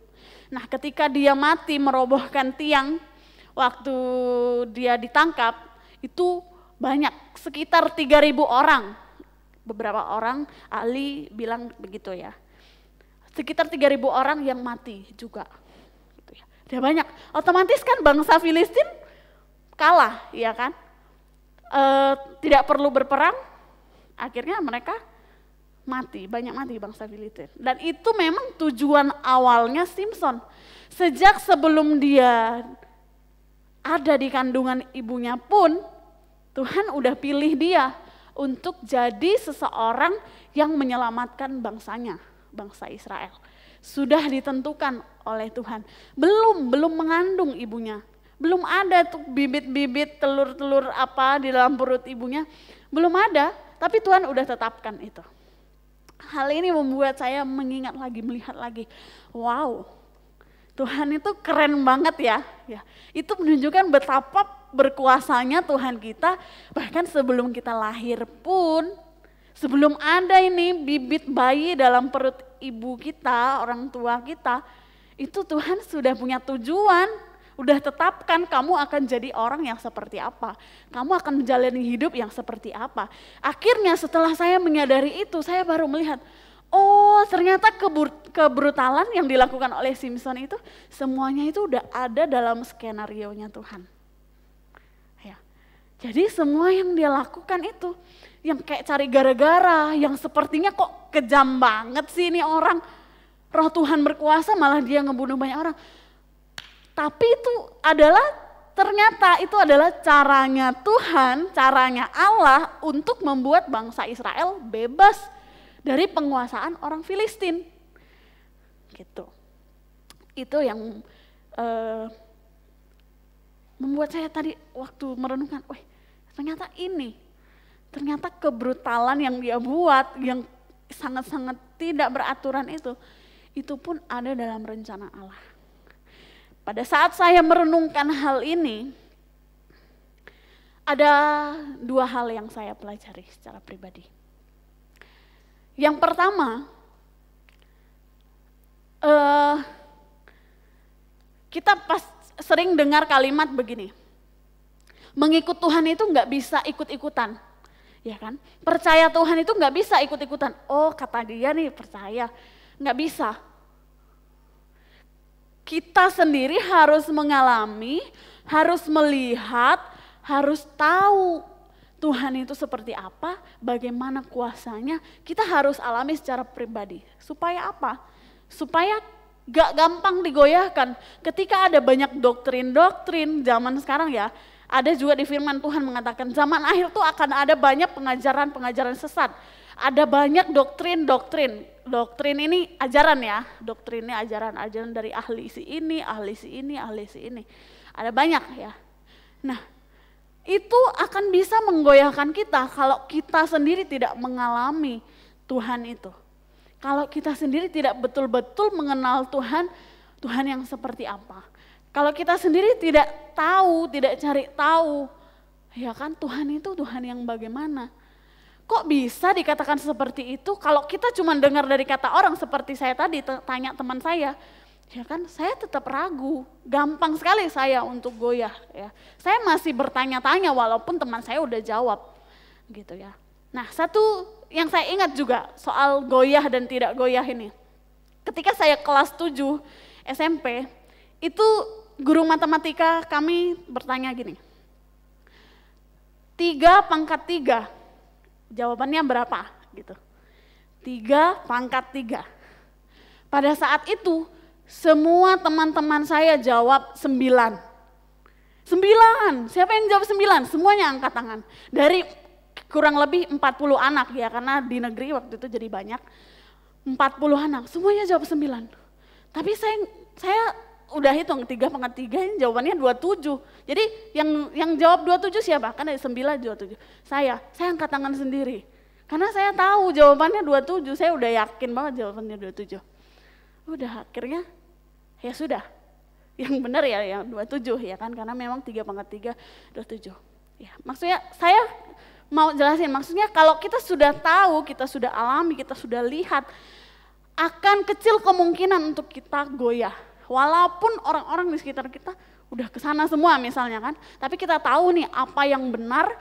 Nah ketika dia mati merobohkan tiang, waktu dia ditangkap itu banyak, sekitar 3000 orang. Beberapa orang ahli bilang begitu ya. Sekitar 3000 orang yang mati juga. Gitu ya. Dia banyak. Otomatis kan bangsa Filistin kalah, ya kan? Tidak perlu berperang, akhirnya mereka mati, banyak mati bangsa Filistin. Dan itu memang tujuan awalnya Samson. Sejak sebelum dia ada di kandungan ibunya pun, Tuhan udah pilih dia untuk jadi seseorang yang menyelamatkan bangsanya, bangsa Israel. Sudah ditentukan oleh Tuhan. Belum mengandung ibunya. Belum ada tuh bibit-bibit telur-telur apa di dalam perut ibunya. Belum ada, tapi Tuhan udah tetapkan itu. Hal ini membuat saya mengingat lagi, melihat lagi. Wow, Tuhan itu keren banget ya. Itu menunjukkan betapa berkuasanya Tuhan kita, bahkan sebelum kita lahir pun, sebelum ada ini bibit bayi dalam perut ibu kita, orang tua kita, itu Tuhan sudah punya tujuan, udah tetapkan kamu akan jadi orang yang seperti apa, kamu akan menjalani hidup yang seperti apa. Akhirnya setelah saya menyadari itu, saya baru melihat, oh ternyata kebrutalan yang dilakukan oleh Simpson itu semuanya itu udah ada dalam skenarionya Tuhan. Ya. Jadi semua yang dia lakukan itu, yang kayak cari gara-gara, yang sepertinya kok kejam banget sih ini orang. Roh Tuhan berkuasa malah dia ngebunuh banyak orang. Tapi itu adalah, ternyata itu adalah caranya Tuhan, caranya Allah untuk membuat bangsa Israel bebas dari penguasaan orang Filistin, gitu. Itu yang membuat saya tadi waktu merenungkan, ternyata kebrutalan yang dia buat, yang sangat-sangat tidak beraturan itu pun ada dalam rencana Allah. Pada saat saya merenungkan hal ini, ada dua hal yang saya pelajari secara pribadi. Yang pertama, kita sering dengar kalimat begini, mengikut Tuhan itu nggak bisa ikut-ikutan, ya kan? Percaya Tuhan itu nggak bisa ikut-ikutan. Oh kata dia nih percaya, nggak bisa. Kita sendiri harus mengalami, harus melihat, harus tahu Tuhan itu seperti apa, bagaimana kuasanya, kita harus alami secara pribadi. Supaya apa? Supaya gak gampang digoyahkan. Ketika ada banyak doktrin-doktrin zaman sekarang ya, ada juga di firman Tuhan mengatakan zaman akhir tuh akan ada banyak pengajaran-pengajaran sesat. Ada banyak doktrin-doktrin. Doktrin ini ajaran ya, doktrinnya ajaran-ajaran dari ahli si ini, ahli si ini, ahli si ini. Ada banyak ya. Nah, itu akan bisa menggoyahkan kita kalau kita sendiri tidak mengalami Tuhan itu. Kalau kita sendiri tidak betul-betul mengenal Tuhan, Tuhan yang seperti apa. Kalau kita sendiri tidak tahu, tidak cari tahu, ya kan Tuhan itu Tuhan yang bagaimana. Kok bisa dikatakan seperti itu kalau kita cuma dengar dari kata orang seperti saya tadi tanya teman saya. Ya kan, saya tetap ragu, gampang sekali saya untuk goyah ya. Saya masih bertanya-tanya walaupun teman saya udah jawab gitu ya. Nah satu yang saya ingat juga soal goyah dan tidak goyah ini. Ketika saya kelas 7 SMP, itu guru matematika kami bertanya gini. 3 pangkat 3, jawabannya berapa gitu. 3 pangkat 3. Pada saat itu, semua teman-teman saya jawab 9. 9, siapa yang jawab 9? Semuanya angkat tangan. Dari kurang lebih 40 anak ya, karena di negeri waktu itu jadi banyak. 40 anak, semuanya jawab 9. Tapi saya udah hitung 3 pangkat 3 ini jawabannya 27. Jadi yang jawab 27 siapa? Kan dari 9 27. Saya angkat tangan sendiri. Karena saya tahu jawabannya 27, saya udah yakin banget jawabannya 27. Udah akhirnya ya sudah, yang benar ya yang 27 ya kan, karena memang 3 pangkat 3 27. Ya, maksudnya saya mau jelasin, maksudnya kalau kita sudah tahu, kita sudah alami, kita sudah lihat, akan kecil kemungkinan untuk kita goyah. Walaupun orang-orang di sekitar kita udah kesana semua misalnya kan, tapi kita tahu nih apa yang benar,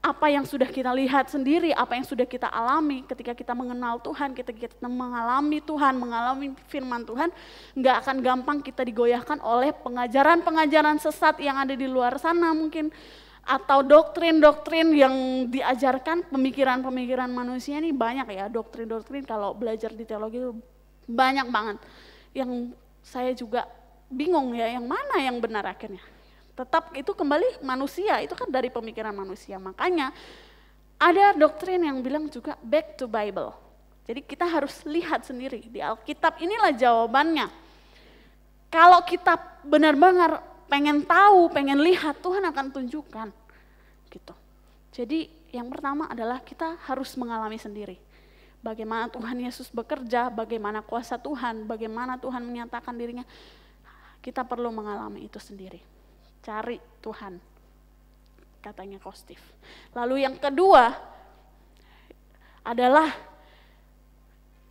apa yang sudah kita lihat sendiri, apa yang sudah kita alami ketika kita mengenal Tuhan, ketika kita mengalami Tuhan, mengalami firman Tuhan, nggak akan gampang kita digoyahkan oleh pengajaran-pengajaran sesat yang ada di luar sana mungkin, atau doktrin-doktrin yang diajarkan, pemikiran-pemikiran manusia ini banyak ya, doktrin-doktrin kalau belajar di teologi itu banyak banget, yang saya juga bingung ya, yang mana yang benar akhirnya. Tetap itu kembali manusia, itu kan dari pemikiran manusia. Makanya ada doktrin yang bilang juga back to Bible. Jadi kita harus lihat sendiri di Alkitab, inilah jawabannya. Kalau kita benar-benar pengen tahu, pengen lihat, Tuhan akan tunjukkan. Gitu. Jadi yang pertama adalah kita harus mengalami sendiri. Bagaimana Tuhan Yesus bekerja, bagaimana kuasa Tuhan, bagaimana Tuhan menyatakan dirinya. kita perlu mengalami itu sendiri. Cari Tuhan, katanya Coach Steve. Lalu yang kedua adalah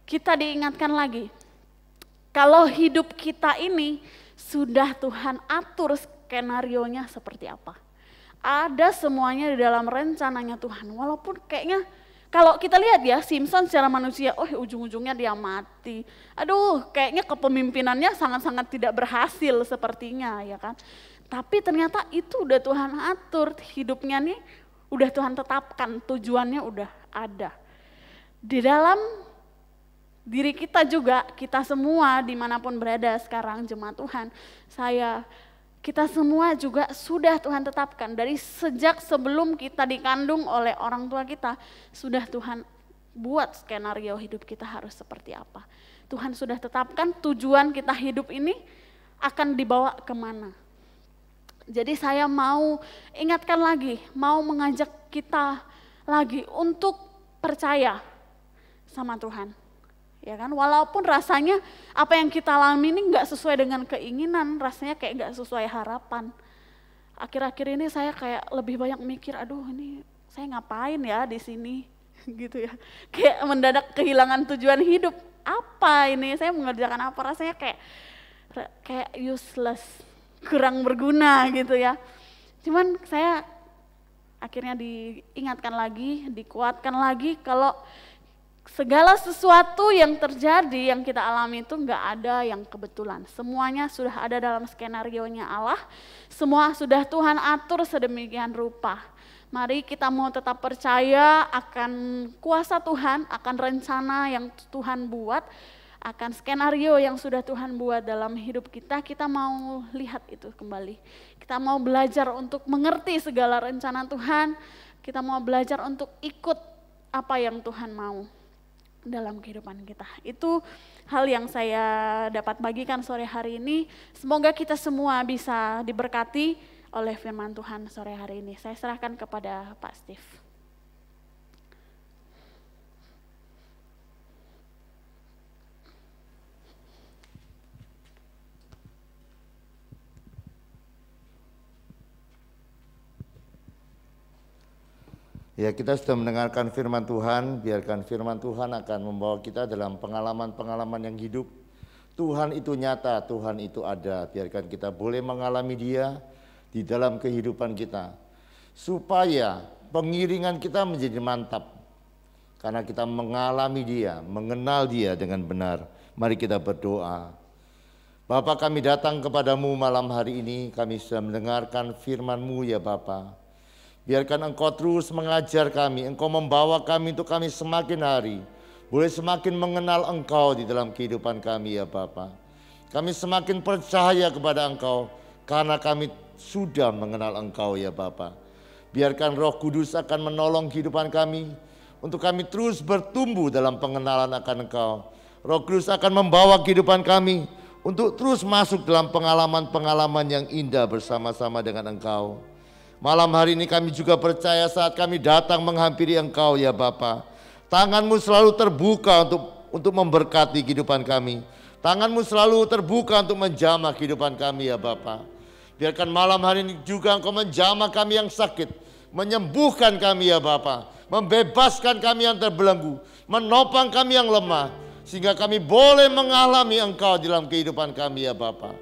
kita diingatkan lagi, kalau hidup kita ini sudah Tuhan atur skenarionya seperti apa. Ada semuanya di dalam rencananya Tuhan. Walaupun kayaknya kalau kita lihat ya, Simpson secara manusia, ujung-ujungnya dia mati. Aduh, kayaknya kepemimpinannya sangat-sangat tidak berhasil sepertinya, ya kan. Tapi ternyata itu udah Tuhan atur, hidupnya nih udah Tuhan tetapkan, tujuannya udah ada. Di dalam diri kita juga, kita semua dimanapun berada sekarang jemaat Tuhan, kita semua juga sudah Tuhan tetapkan. Dari sejak sebelum kita dikandung oleh orang tua kita, sudah Tuhan buat skenario hidup kita harus seperti apa. Tuhan sudah tetapkan tujuan kita hidup ini akan dibawa kemana. Jadi saya mau ingatkan lagi, mau mengajak kita lagi untuk percaya sama Tuhan. Ya kan, walaupun rasanya apa yang kita alami ini nggak sesuai dengan keinginan, rasanya kayak nggak sesuai harapan. Akhir-akhir ini saya kayak lebih banyak mikir, aduh ini saya ngapain ya di sini, gitu ya. Kayak mendadak kehilangan tujuan hidup. Apa ini? Saya mengerjakan apa? Rasanya kayak useless, kurang berguna gitu ya. Cuman saya akhirnya diingatkan lagi, dikuatkan lagi kalau segala sesuatu yang terjadi, yang kita alami itu nggak ada yang kebetulan. Semuanya sudah ada dalam skenarionya Allah. Semua sudah Tuhan atur sedemikian rupa. Mari kita mau tetap percaya akan kuasa Tuhan, akan rencana yang Tuhan buat, akan skenario yang sudah Tuhan buat dalam hidup kita. Kita mau lihat itu kembali. Kita mau belajar untuk mengerti segala rencana Tuhan. Kita mau belajar untuk ikut apa yang Tuhan mau dalam kehidupan kita. Itu hal yang saya dapat bagikan sore hari ini. Semoga kita semua bisa diberkati oleh firman Tuhan sore hari ini. Saya serahkan kepada Pak Steve. Ya, kita sudah mendengarkan firman Tuhan, biarkan firman Tuhan akan membawa kita dalam pengalaman-pengalaman yang hidup. Tuhan itu nyata, Tuhan itu ada, biarkan kita boleh mengalami Dia di dalam kehidupan kita. Supaya pengiringan kita menjadi mantap, karena kita mengalami Dia, mengenal Dia dengan benar. Mari kita berdoa. Bapa, kami datang kepadamu malam hari ini, kami sudah mendengarkan firman-Mu ya Bapa. Biarkan Engkau terus mengajar kami, Engkau membawa kami untuk kami semakin hari boleh semakin mengenal Engkau di dalam kehidupan kami ya Bapa. Kami semakin percaya kepada Engkau karena kami sudah mengenal Engkau ya Bapa. Biarkan Roh Kudus akan menolong kehidupan kami untuk kami terus bertumbuh dalam pengenalan akan Engkau. Roh Kudus akan membawa kehidupan kami untuk terus masuk dalam pengalaman-pengalaman yang indah bersama-sama dengan Engkau. Malam hari ini kami juga percaya saat kami datang menghampiri Engkau ya Bapa. Tangan-Mu selalu terbuka untuk memberkati kehidupan kami. Tangan-Mu selalu terbuka untuk menjamah kehidupan kami ya Bapa. Biarkan malam hari ini juga Engkau menjamah kami yang sakit. Menyembuhkan kami ya Bapa. Membebaskan kami yang terbelenggu. Menopang kami yang lemah. Sehingga kami boleh mengalami Engkau dalam kehidupan kami ya Bapa.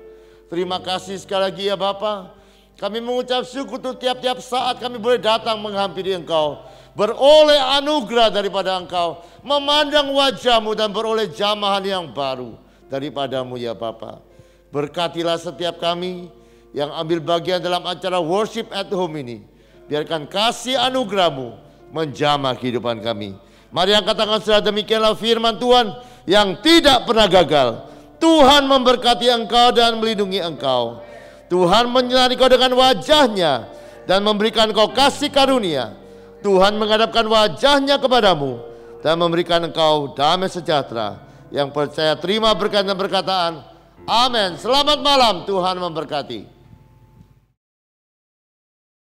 Terima kasih sekali lagi ya Bapa. Kami mengucap syukur untuk tiap-tiap saat kami boleh datang menghampiri Engkau. Beroleh anugerah daripada Engkau. Memandang wajah-Mu dan beroleh jamahan yang baru daripada-Mu ya Bapa. Berkatilah setiap kami yang ambil bagian dalam acara worship at home ini. Biarkan kasih anugerah-Mu menjamah kehidupan kami. Mari angkat tangan, saudara, demikianlah firman Tuhan yang tidak pernah gagal. Tuhan memberkati engkau dan melindungi engkau. Tuhan menyinari kau dengan wajah-Nya dan memberikan kau kasih karunia. Tuhan menghadapkan wajah-Nya kepadamu dan memberikan engkau damai sejahtera. Yang percaya terima berkat dan perkataan amin. Selamat malam, Tuhan memberkati.